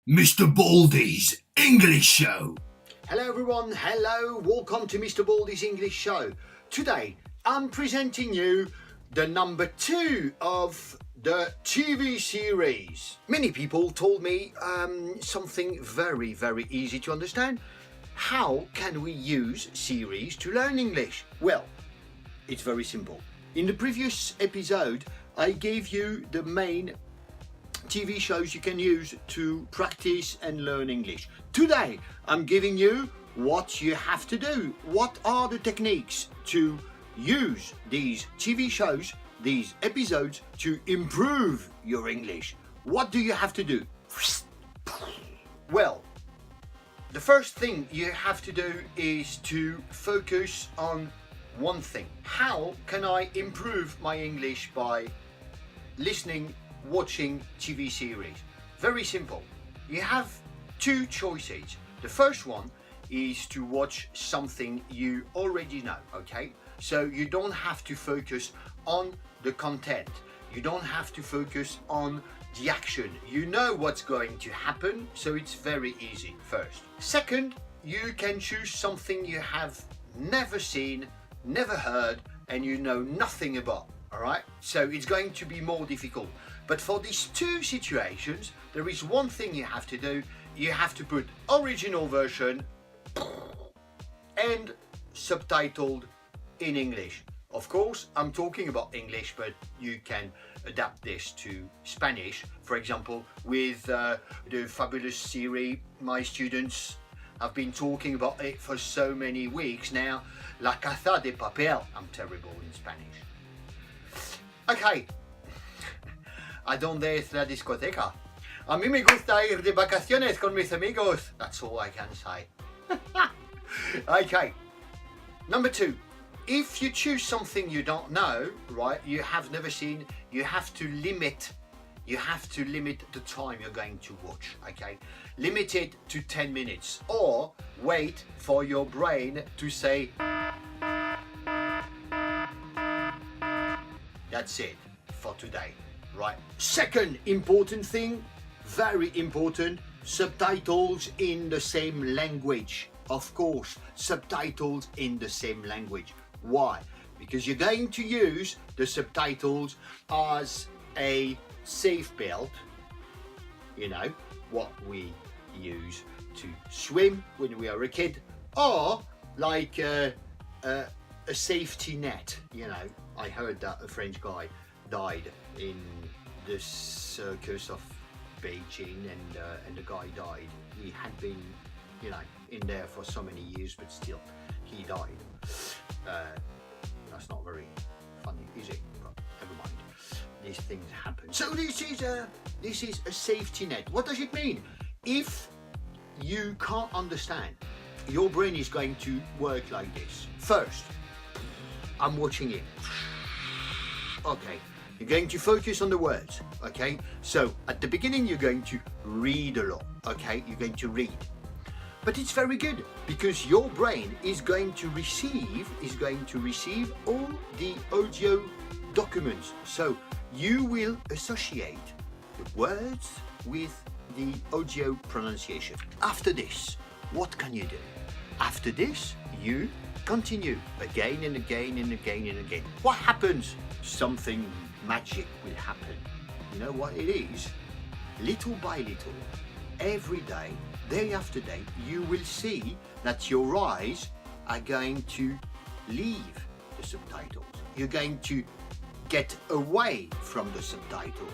Mr Boldy's English Show. Hello everyone, hello, welcome to Mr Boldy's English Show. Today I'm presenting you the number 2 of the TV series. Many people told me something very easy to understand. How can we use series to learn English? Well, it's very simple. In the previous episode I gave you the main TV shows you can use to practice and learn English. Today I'm giving you what you have to do. What are the techniques to use these TV shows, these episodes, to improve your English? What do you have to do? Well, the first thing you have to do is to focus on one thing. How can I improve my English by listening, watching TV series? Very simple. You have two choices. The first one is to watch something you already know, okay? So you don't have to focus on the content. You don't have to focus on the action. You know what's going to happen, so it's very easy, first. Second, you can choose something you have never seen, never heard, and you know nothing about. Alright, so it's going to be more difficult. But for these two situations, there is one thing you have to do. You have to put original version and subtitled in English. Of course, I'm talking about English, but you can adapt this to Spanish. For example, with the fabulous serie, my students have been talking about it for so many weeks now. La Casa de Papel. I'm terrible in Spanish. Okay, ¿a dónde es la discoteca? A mí me gusta ir de vacaciones con mis amigos. That's all I can say. Okay, number 2. If you choose something you don't know, right, you have never seen, you have to limit the time you're going to watch, okay? Limit it to 10 minutes or wait for your brain to say, that's it for today, right? Second important thing, very important, subtitles in the same language. Of course, subtitles in the same language. Why? Because you're going to use the subtitles as a safe belt, you know, what we use to swim when we are a kid, or like a safety net, you know. I heard that a French guy died in the circus of Beijing, and the guy died. He had been, you know, in there for so many years, but still, he died. That's not very funny, is it? But never mind. These things happen. So this is a safety net. What does it mean? If you can't understand, your brain is going to work like this. First, I'm watching it. Okay, you're going to focus on the words, okay? So at the beginning you're going to read a lot, okay? You're going to read. But it's very good because your brain is going to receive all the audio documents. So you will associate the words with the audio pronunciation. After this, what can you do? After this, you continue again and again and again and again. What happens? Something magic will happen. You know what it is? Little by little, every day, day after day, you will see that your eyes are going to leave the subtitles. You're going to get away from the subtitles.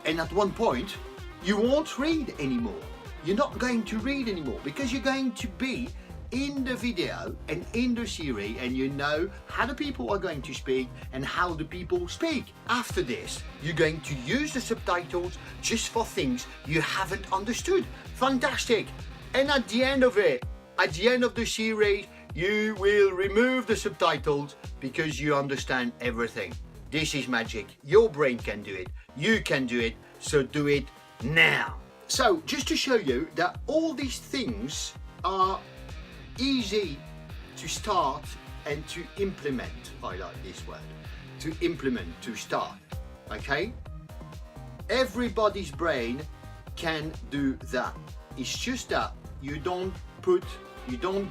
And at one point, you won't read anymore. You're not going to read anymore because you're going to be in the video and in the series, and you know how the people are going to speak and how the people speak. After this, you're going to use the subtitles just for things you haven't understood. Fantastic. And at the end of it, at the end of the series, you will remove the subtitles because you understand everything. This is magic. Your brain can do it. You can do it. So do it now. So just to show you that all these things are easy to start and to implement. I like this word. To implement, to start. Okay? Everybody's brain can do that. It's just that you don't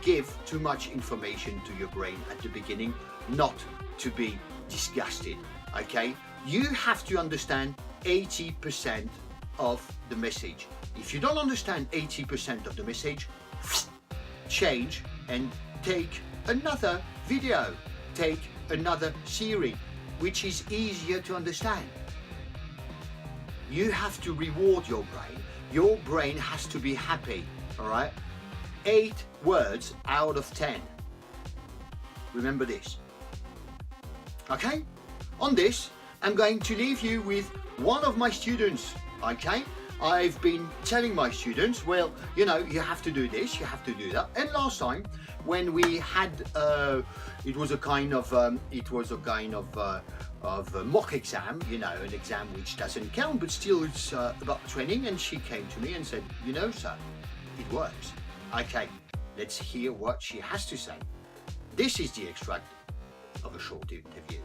give too much information to your brain at the beginning, not to be disgusted, okay? You have to understand 80% of the message. If you don't understand 80% of the message, change and take another video, take another series, which is easier to understand. You have to reward your brain. Your brain has to be happy, all right? 8 words out of 10. Remember this. Okay? On this, I'm going to leave you with one of my students, okay? I've been telling my students, well, you know, you have to do this, you have to do that. And last time, when we had, it was a kind of mock exam, you know, an exam which doesn't count, but still it's about training. And she came to me and said, you know, sir, it works. Okay, let's hear what she has to say. This is the extract of a short interview.